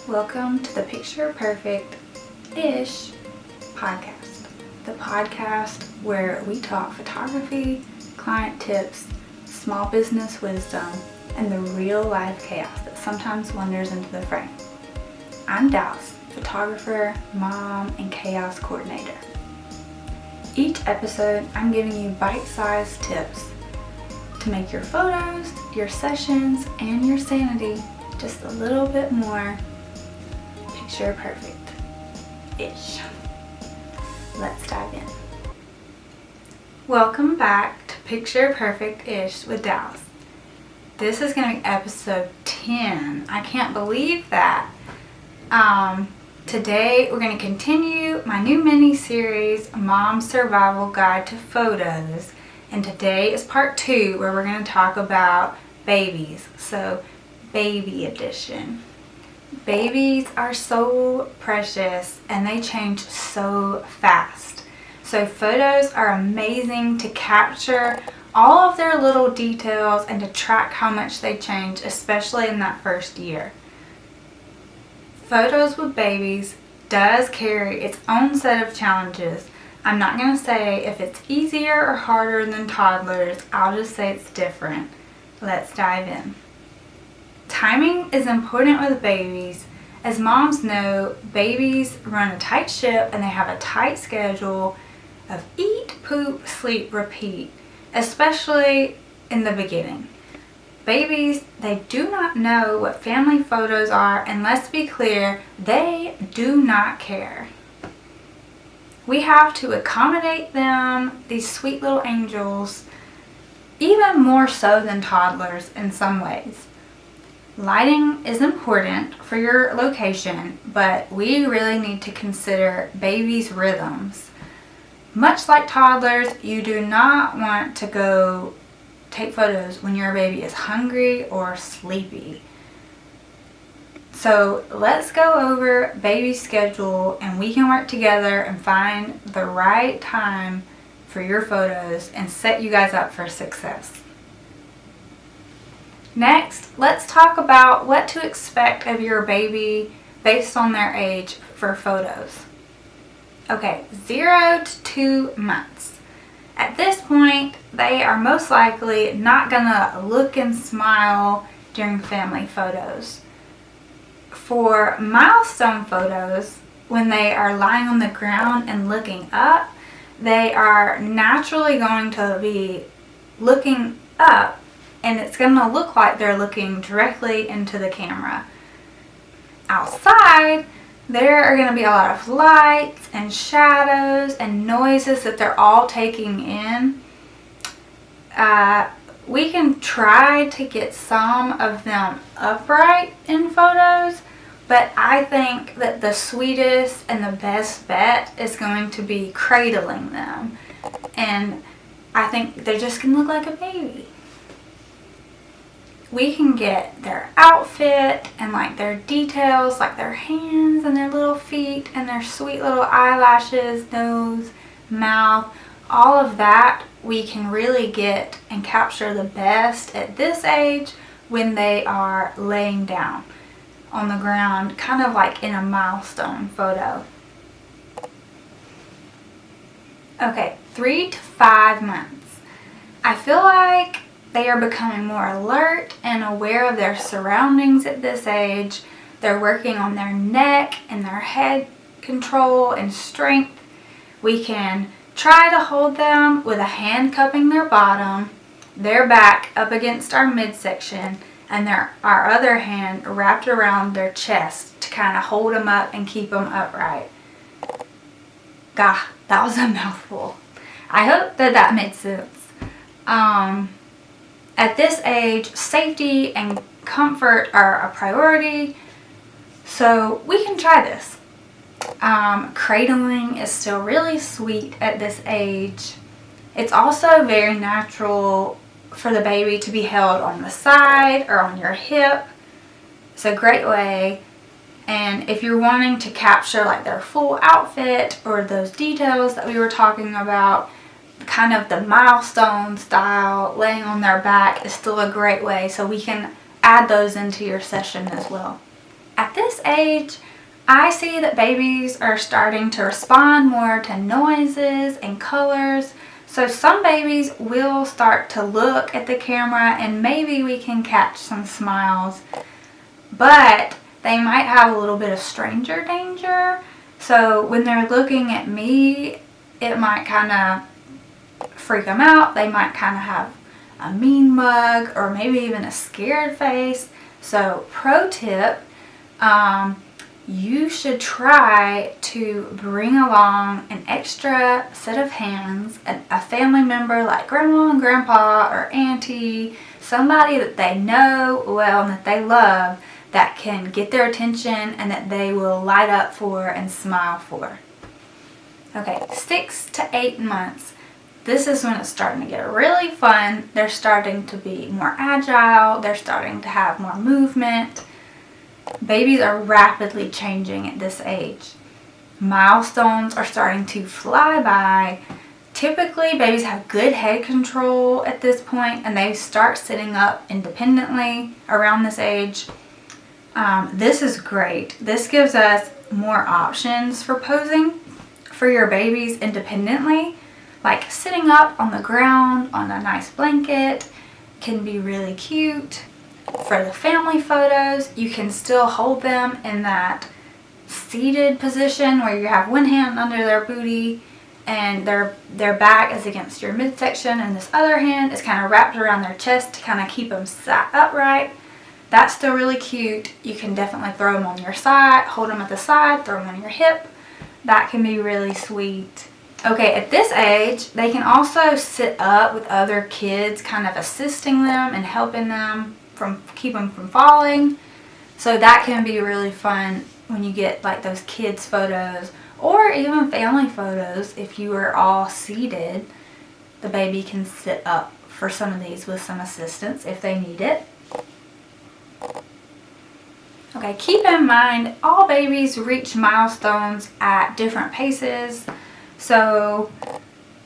Welcome to the Picture Perfect-ish podcast. The podcast where we talk photography, client tips, small business wisdom, and the real life chaos that sometimes wanders into the frame. I'm Dallas, photographer, mom, and chaos coordinator. Each episode, I'm giving you bite-sized tips to make your photos, your sessions, and your sanity just a little bit more picture perfect-ish. Let's dive in. Welcome back to Picture Perfect-ish with Dallas. This is going to be episode 10. I can't believe that. Today we're going to continue my new mini-series, Mom's Survival Guide to Photos. And today is part 2 where we're going to talk about babies. So, baby edition. Babies are so precious and they change so fast. So photos are amazing to capture all of their little details and to track how much they change, especially in that first year. Photos with babies does carry its own set of challenges. I'm not going to say if it's easier or harder than toddlers. I'll just say it's different. Let's dive in. Timing is important with babies. As moms know, babies run a tight ship and they have a tight schedule of eat, poop, sleep, repeat, especially in the beginning. Babies, they do not know what family photos are, and let's be clear, they do not care. We have to accommodate them, these sweet little angels, even more so than toddlers in some ways. Lighting is important for your location, but we really need to consider babies' rhythms. Much like toddlers, you do not want to go take photos when your baby is hungry or sleepy. So let's go over baby's schedule and we can work together and find the right time for your photos and set you guys up for success. Next, let's talk about what to expect of your baby based on their age for photos. Okay, 0 to 2 months. At this point, they are most likely not gonna look and smile during family photos. For milestone photos, when they are lying on the ground and looking up, they are naturally going to be looking up, and it's going to look like they're looking directly into the camera. Outside, there are going to be a lot of lights and shadows and noises that they're all taking in. We can try to get some of them upright in photos, but I think that the sweetest and the best bet is going to be cradling them. And I think they're just going to look like a baby. We can get their outfit and like their details, like their hands and their little feet and their sweet little eyelashes, nose, mouth, all of that we can really get and capture the best at this age when they are laying down on the ground, kind of like in a milestone photo. Okay, 3 to 5 months. I feel like they are becoming more alert and aware of their surroundings at this age. They're working on their neck and their head control and strength. We can try to hold them with a hand cupping their bottom, their back up against our midsection, and our other hand wrapped around their chest to kind of hold them up and keep them upright. Gah, that was a mouthful. I hope that made sense. At this age, safety and comfort are a priority, so we can try this. Cradling is still really sweet at this age. It's also very natural for the baby to be held on the side or on your hip. It's a great way. And if you're wanting to capture like their full outfit or those details that we were talking about, kind of the milestone style, laying on their back is still a great way, so we can add those into your session as well. At this age, I see that babies are starting to respond more to noises and colors. So some babies will start to look at the camera and maybe we can catch some smiles. But they might have a little bit of stranger danger. So when they're looking at me, it might kind of freak them out. They might kind of have a mean mug or maybe even a scared face. So pro tip, you should try to bring along an extra set of hands, a family member like grandma and grandpa or auntie, somebody that they know well and that they love, that can get their attention and that they will light up for and smile for. Okay, 6 to 8 months. This is when it's starting to get really fun. They're starting to be more agile. They're starting to have more movement. Babies are rapidly changing at this age. Milestones are starting to fly by. Typically, babies have good head control at this point and they start sitting up independently around this age. This is great. This gives us more options for posing for your babies independently. Like sitting up on the ground on a nice blanket can be really cute. For the family photos, you can still hold them in that seated position where you have one hand under their booty and their back is against your midsection and this other hand is kind of wrapped around their chest to kind of keep them sat upright. That's still really cute. You can definitely throw them on your side, hold them at the side, throw them on your hip. That can be really sweet. Okay, at this age, they can also sit up with other kids, kind of assisting them and helping them keep them from falling. So that can be really fun when you get like those kids photos or even family photos. If you are all seated, the baby can sit up for some of these with some assistance if they need it. Okay, keep in mind all babies reach milestones at different paces. So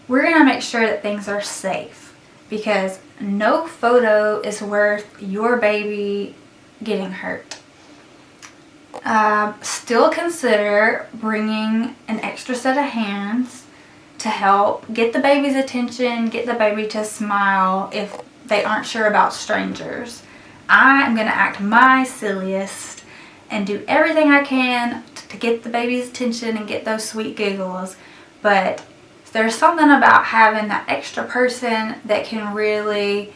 we're going to make sure that things are safe because no photo is worth your baby getting hurt. Still consider bringing an extra set of hands to help get the baby's attention, get the baby to smile if they aren't sure about strangers. I am going to act my silliest and do everything I can to get the baby's attention and get those sweet giggles. But there's something about having that extra person that can really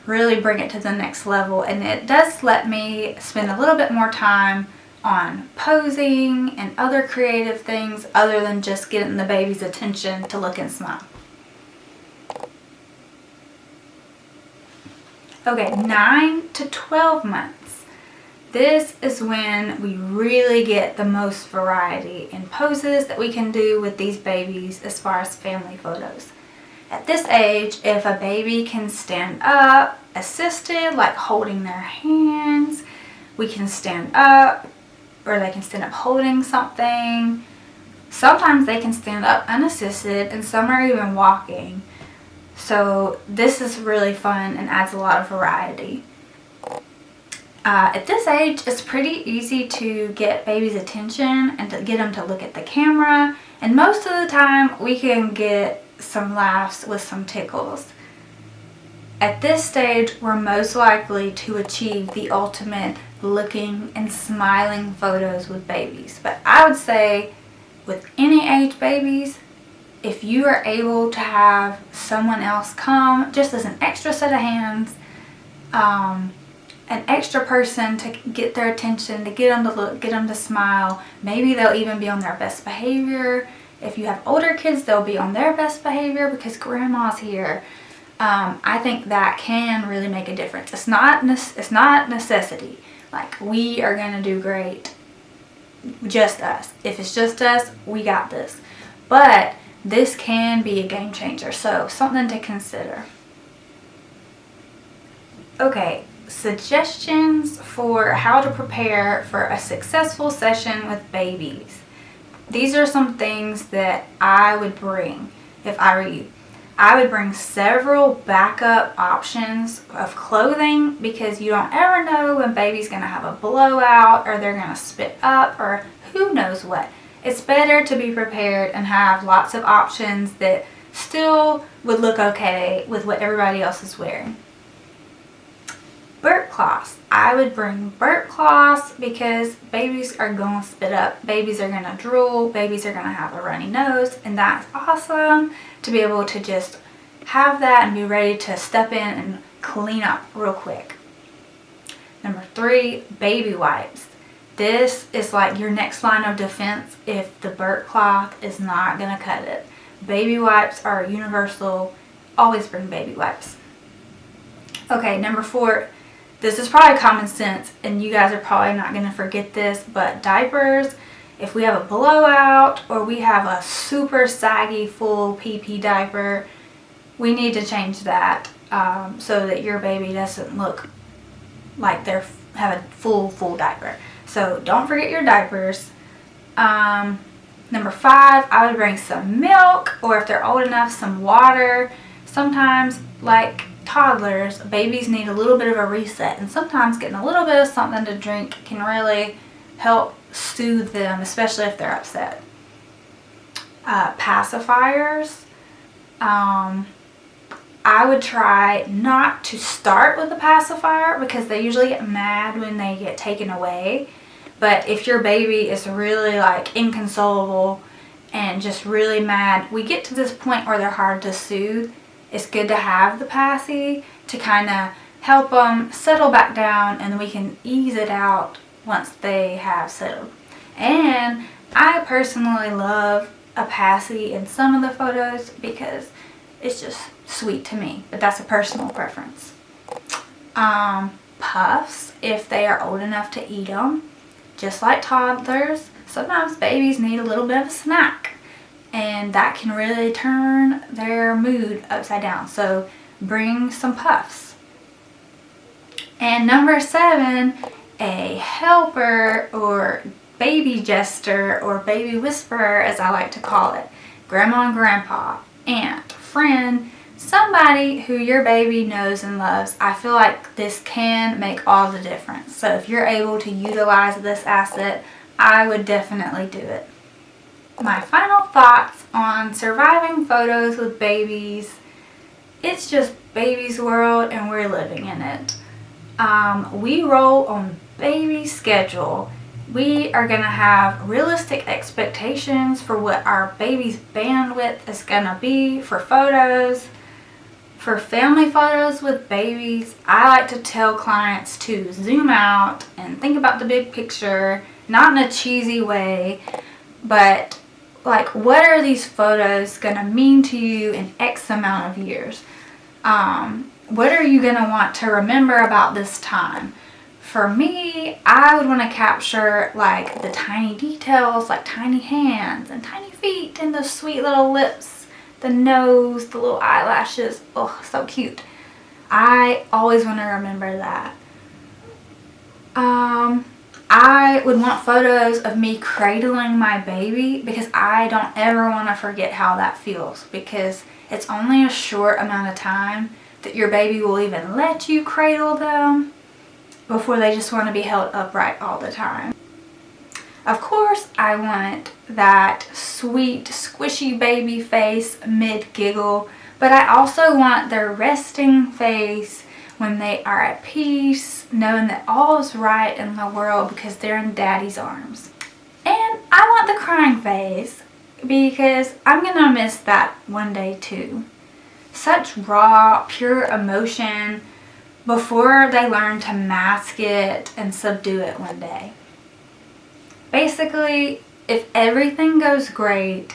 bring it to the next level. And it does let me spend a little bit more time on posing and other creative things other than just getting the baby's attention to look and smile. Okay, 9 to 12 months. This is when we really get the most variety in poses that we can do with these babies as far as family photos. At this age, if a baby can stand up assisted, like holding their hands, we can stand up, or they can stand up holding something. Sometimes they can stand up unassisted and some are even walking. So this is really fun and adds a lot of variety. At this age, it's pretty easy to get baby's attention and to get them to look at the camera. And most of the time, we can get some laughs with some tickles. At this stage, we're most likely to achieve the ultimate looking and smiling photos with babies. But I would say with any age babies, if you are able to have someone else come just as an extra set of hands, an extra person to get their attention, to get them to look, get them to smile. Maybe they'll even be on their best behavior. If you have older kids, they'll be on their best behavior because grandma's here. I think that can really make a difference. It's not necessity. Like, we are going to do great. Just us. If it's just us, we got this. But this can be a game changer. So, something to consider. Okay. Suggestions for how to prepare for a successful session with babies. These are some things that I would bring if I were you. I would bring several backup options of clothing because you don't ever know when baby's going to have a blowout or they're going to spit up or who knows what. It's better to be prepared and have lots of options that still would look okay with what everybody else is wearing. Burp cloths. I would bring burp cloths because babies are going to spit up, babies are going to drool, babies are going to have a runny nose, and that's awesome to be able to just have that and be ready to step in and clean up real quick. Number 3, baby wipes. This is like your next line of defense if the burp cloth is not going to cut it. Baby wipes are universal. Always bring baby wipes. Okay, number 4. This is probably common sense, and you guys are probably not going to forget this, but diapers, if we have a blowout or we have a super saggy full PP diaper, we need to change that so that your baby doesn't look like they're have a full diaper. So don't forget your diapers. Number 5, I would bring some milk, or if they're old enough, some water. Sometimes, like toddlers, babies need a little bit of a reset, and sometimes getting a little bit of something to drink can really help soothe them, especially if they're upset. Pacifiers. I would try not to start with a pacifier because they usually get mad when they get taken away. But if your baby is really like inconsolable and just really mad, we get to this point where they're hard to soothe. It's good to have the passy to kind of help them settle back down, and we can ease it out once they have settled. And I personally love a passy in some of the photos because it's just sweet to me, but that's a personal preference. Puffs, if they are old enough to eat them. Just like toddlers, sometimes babies need a little bit of a snack, and that can really turn their mood upside down. So bring some puffs. And number 7, a helper or baby jester or baby whisperer, as I like to call it. Grandma and grandpa, aunt, friend, somebody who your baby knows and loves. I feel like this can make all the difference. So if you're able to utilize this asset, I would definitely do it. My final thoughts on surviving photos with babies. It's just baby's world and we're living in it. We roll on baby schedule. We are going to have realistic expectations for what our baby's bandwidth is going to be for photos. For family photos with babies, I like to tell clients to zoom out and think about the big picture, not in a cheesy way, but like, what are these photos going to mean to you in X amount of years? What are you going to want to remember about this time? For me, I would want to capture like the tiny details, like tiny hands and tiny feet and the sweet little lips, the nose, the little eyelashes. Oh, so cute. I always want to remember that. I would want photos of me cradling my baby because I don't ever want to forget how that feels, because it's only a short amount of time that your baby will even let you cradle them before they just want to be held upright all the time. Of course, I want that sweet, squishy baby face mid-giggle, but I also want their resting face when they are at peace, knowing that all is right in the world because they're in daddy's arms. And I want the crying face because I'm going to miss that one day too. Such raw, pure emotion before they learn to mask it and subdue it one day. Basically, if everything goes great,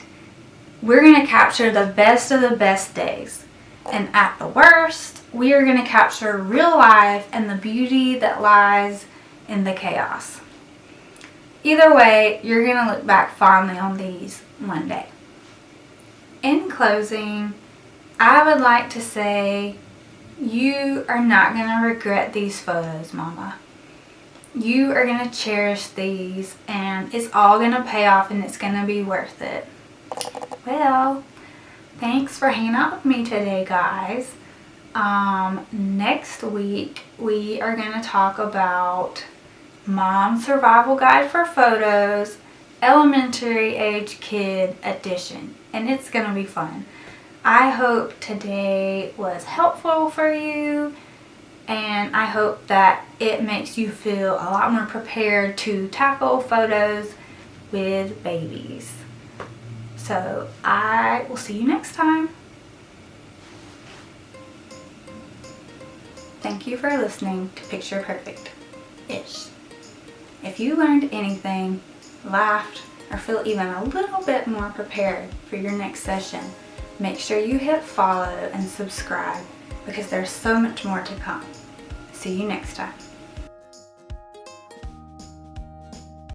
we're going to capture the best of the best days. And at the worst, we are going to capture real life and the beauty that lies in the chaos. Either way, you're going to look back fondly on these one day. In closing, I would like to say, you are not going to regret these photos, Mama. You are going to cherish these, and it's all going to pay off, and it's going to be worth it. Well, Thanks for hanging out with me today, guys. Next week we are going to talk about Mom's Survival Guide for Photos, Elementary Age Kid Edition, and it's going to be fun. I hope today was helpful for you, and I hope that it makes you feel a lot more prepared to tackle photos with babies. So I will see you next time. Thank you for listening to Picture Perfect-ish. If you learned anything, laughed, or feel even a little bit more prepared for your next session, make sure you hit follow and subscribe because there's so much more to come. See you next time.